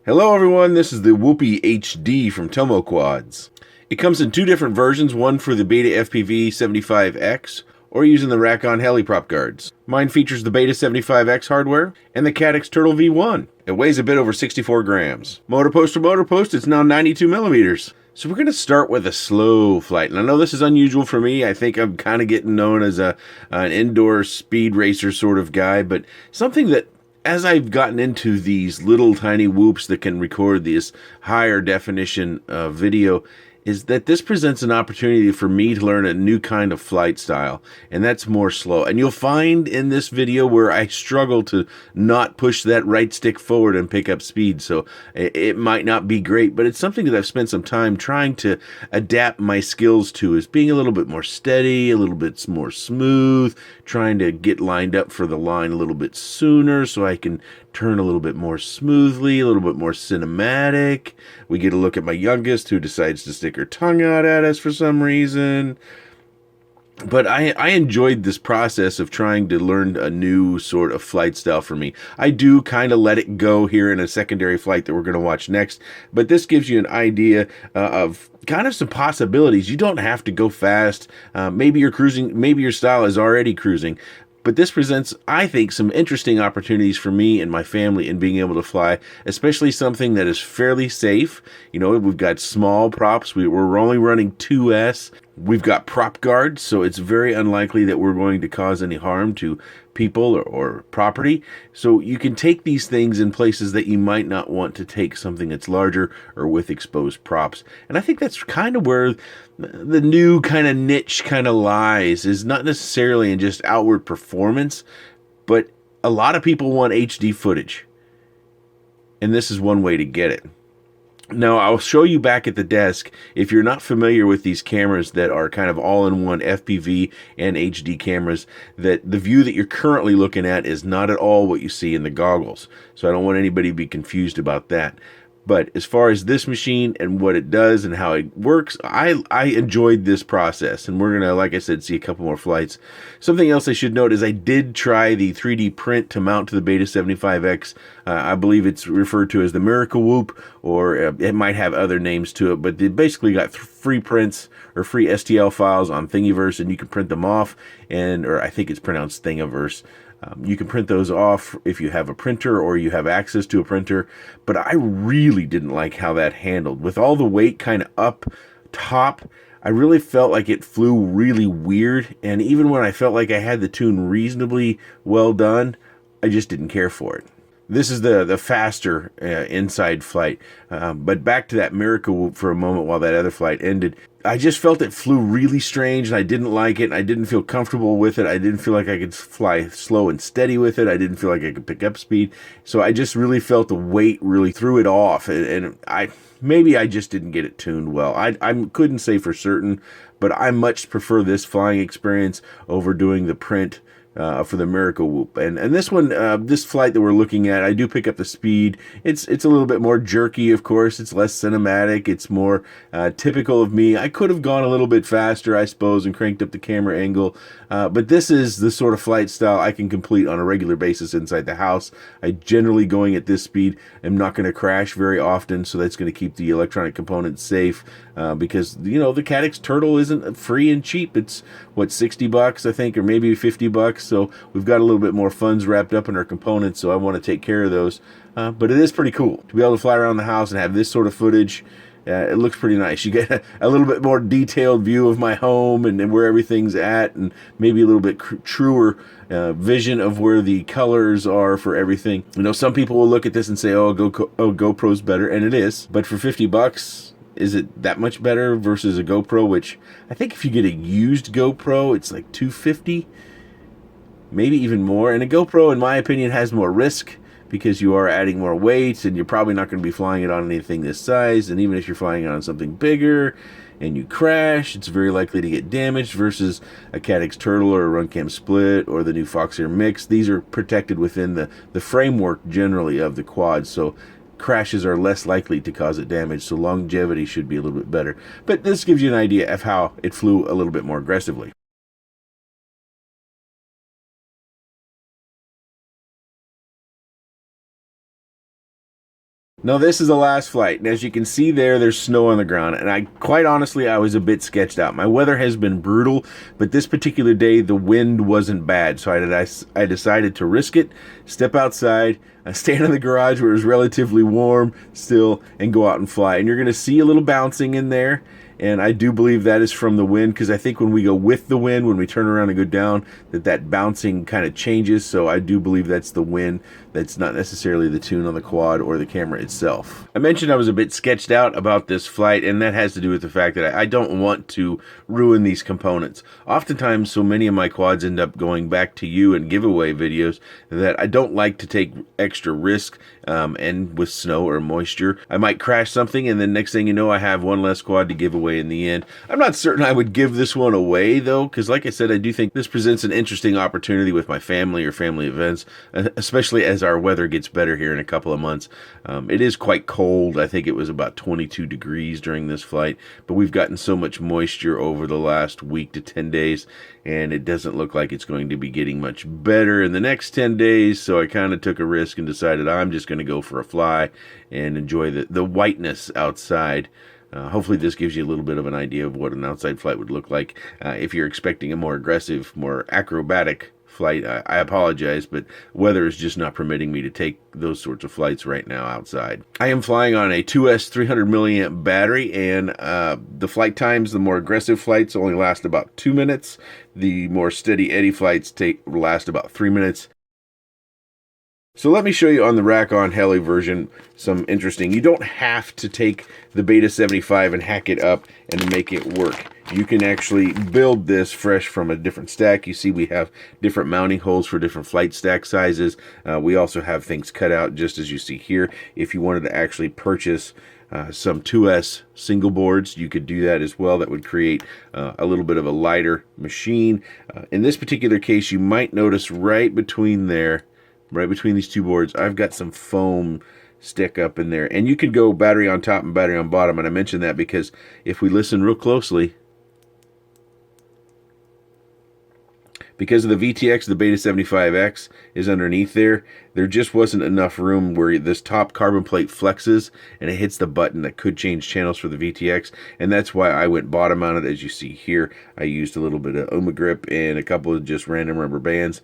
Hello everyone, this is the Whoopee HD from Tomo Quads. It comes in two different versions, one for the Beta FPV 75X or using the rack-on heli prop guards. Mine features the Beta 75X hardware and the Caddx Turtle V1. It weighs a bit over 64 grams. Motor post to motor post, it's now 92 millimeters. So we're going to start with a slow flight. And I know this is unusual for me. I think I'm kind of getting known as an indoor speed racer sort of guy, but something that as I've gotten into these little tiny whoops that can record this higher definition video, is that this presents an opportunity for me to learn a new kind of flight style, and that's more slow. And you'll find in this video where I struggle to not push that right stick forward and pick up speed, so it might not be great, but it's something that I've spent some time trying to adapt my skills to, is being a little bit more steady, a little bit more smooth, trying to get lined up for the line a little bit sooner so I can turn a little bit more smoothly, a little bit more cinematic. We get a look at my youngest who decides to stick her tongue out at us for some reason. But I enjoyed this process of trying to learn a new sort of flight style for me. I do kind of let it go here in a secondary flight that we're going to watch next, but this gives you an idea of kind of some possibilities. You don't have to go fast. Maybe you're cruising, maybe your style is already cruising, but this presents, I think, some interesting opportunities for me and my family in being able to fly, especially something that is fairly safe. You know, we've got small props. We're only running 2S. We've got prop guards, so it's very unlikely that we're going to cause any harm to people or property. So you can take these things in places that you might not want to take something that's larger or with exposed props. And I think that's kind of where the new kind of niche kind of lies, is not necessarily in just outward performance, but a lot of people want HD footage. And this is one way to get it. Now, I'll show you back at the desk, if you're not familiar with these cameras that are kind of all-in-one FPV and HD cameras, that the view that you're currently looking at is not at all what you see in the goggles. So I don't want anybody to be confused about that. But as far as this machine and what it does and how it works, I enjoyed this process. And we're going to, like I said, see a couple more flights. Something else I should note is I did try the 3D print to mount to the Beta 75X. I believe it's referred to as the Miracle Whoop, or it might have other names to it. But they basically got free prints or free STL files on Thingiverse, and you can print them off. Or I think it's pronounced Thingiverse. You can print those off if you have a printer or you have access to a printer, but I really didn't like how that handled. With all the weight kind of up top, I really felt like it flew really weird, and even when I felt like I had the tune reasonably well done, I just didn't care for it. This is the faster inside flight, but back to that Miracle Whoop for a moment while that other flight ended. I just felt it flew really strange, and I didn't like it, and I didn't feel comfortable with it. I didn't feel like I could fly slow and steady with it. I didn't feel like I could pick up speed. So I just really felt the weight really threw it off, and maybe I just didn't get it tuned well. I couldn't say for certain, but I much prefer this flying experience over doing the print for the Miracle Whoop. And this one, this flight that we're looking at, I do pick up the speed. It's a little bit more jerky, of course. It's less cinematic. It's more typical of me. I could have gone a little bit faster, I suppose, and cranked up the camera angle. But this is the sort of flight style I can complete on a regular basis inside the house. I generally, going at this speed, am not going to crash very often, so that's going to keep the electronic components safe, because, you know, the Caddx Turtle isn't free and cheap. It's, what, 60 bucks, I think, or maybe 50 bucks. So we've got a little bit more funds wrapped up in our components, so I want to take care of those. But it is pretty cool to be able to fly around the house and have this sort of footage. It looks pretty nice. You get a little bit more detailed view of my home and where everything's at, and maybe a little bit truer vision of where the colors are for everything. You know, some people will look at this and say, oh, GoPro's better, and it is. But for 50 bucks, is it that much better versus a GoPro, which I think if you get a used GoPro, it's like $250, maybe even more. And a GoPro, in my opinion, has more risk, because you are adding more weight, and you're probably not going to be flying it on anything this size. And even if you're flying it on something bigger and you crash, it's very likely to get damaged, versus a Caddx Turtle or a Runcam Split or the new Foxair Mix. These are protected within the framework generally of the quad, so crashes are less likely to cause it damage, so longevity should be a little bit better. But this gives you an idea of how it flew a little bit more aggressively. Now this is the last flight, and as you can see there's snow on the ground, and quite honestly, I was a bit sketched out. My weather has been brutal, but this particular day, the wind wasn't bad, so I decided to risk it, step outside, stand in the garage where it was relatively warm still, and go out and fly. And you're going to see a little bouncing in there, and I do believe that is from the wind, because I think when we go with the wind, when we turn around and go down, that bouncing kind of changes. So I do believe that's the wind. That's not necessarily the tune on the quad or the camera itself. I mentioned I was a bit sketched out about this flight, and that has to do with the fact that I don't want to ruin these components. Oftentimes, so many of my quads end up going back to you in giveaway videos that I don't like to take extra risk, and with snow or moisture, I might crash something, and then next thing you know, I have one less quad to give away in the end. I'm not certain I would give this one away, though, because like I said, I do think this presents an interesting opportunity with my family or family events, especially as our weather gets better here in a couple of months. It is quite cold. I think it was about 22 degrees during this flight, but we've gotten so much moisture over the last week to 10 days, and it doesn't look like it's going to be getting much better in the next 10 days, so I kind of took a risk and decided I'm just going to go for a fly and enjoy the whiteness outside. Hopefully this gives you a little bit of an idea of what an outside flight would look like. If you're expecting a more aggressive, more acrobatic flight, I apologize, but weather is just not permitting me to take those sorts of flights right now outside. I am flying on a 2S 300 milliamp battery, and the flight times, the more aggressive flights only last about 2 minutes. The more steady eddy flights last about 3 minutes. So let me show you on the rack-on heli version some interesting. You don't have to take the Beta 75 and hack it up and make it work. You can actually build this fresh from a different stack. You see we have different mounting holes for different flight stack sizes. We also have things cut out just as you see here. If you wanted to actually purchase some 2S single boards, you could do that as well. That would create a little bit of a lighter machine. In this particular case, you might notice right between these two boards, I've got some foam stick up in there, and you could go battery on top and battery on bottom, and I mentioned that because if we listen real closely, because of the VTX, the Beta 75X is underneath there. There just wasn't enough room where this top carbon plate flexes and it hits the button that could change channels for the VTX, and that's why I went bottom mounted. As you see here, I used a little bit of Oma grip and a couple of just random rubber bands.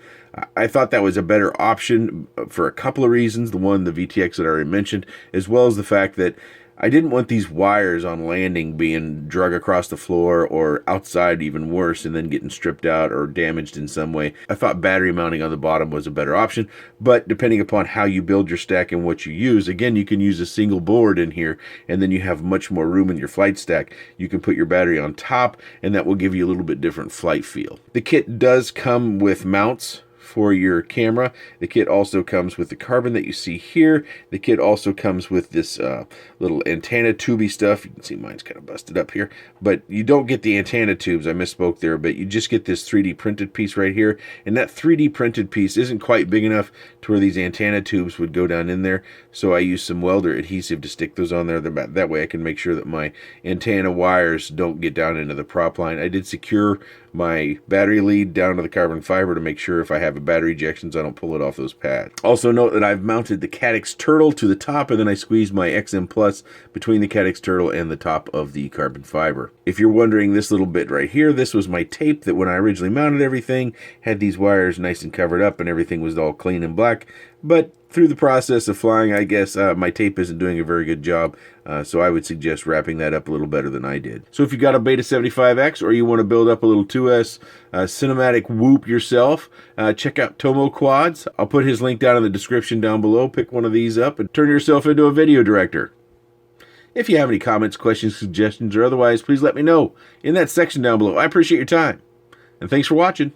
I thought that was a better option for a couple of reasons. The one, the VTX that I already mentioned, as well as the fact that I didn't want these wires on landing being drug across the floor or outside, even worse, and then getting stripped out or damaged in some way. I thought battery mounting on the bottom was a better option, but depending upon how you build your stack and what you use, again, you can use a single board in here, and then you have much more room in your flight stack. You can put your battery on top, and that will give you a little bit different flight feel. The kit does come with mounts for your camera. The kit also comes with the carbon that you see here. The kit also comes with this little antenna tubey stuff. You can see mine's kind of busted up here, but you don't get the antenna tubes. I misspoke there, but you just get this 3D printed piece right here, and that 3D printed piece isn't quite big enough to where these antenna tubes would go down in there, so I use some welder adhesive to stick those on there. That way I can make sure that my antenna wires don't get down into the prop line. I did secure my battery lead down to the carbon fiber to make sure if I have a battery ejections I don't pull it off those pads. Also note that I've mounted the Caddx Turtle to the top, and then I squeezed my XM Plus between the Caddx Turtle and the top of the carbon fiber. If you're wondering, this little bit right here, this was my tape that when I originally mounted everything had these wires nice and covered up and everything was all clean and black, but through the process of flying, I guess my tape isn't doing a very good job, so I would suggest wrapping that up a little better than I did. So if you got a Beta 75X or you want to build up a little 2S cinematic whoop yourself, check out Tomo Quads. I'll put his link down in the description down below. Pick one of these up and turn yourself into a video director. If you have any comments, questions, suggestions, or otherwise, please let me know in that section down below. I appreciate your time, and thanks for watching.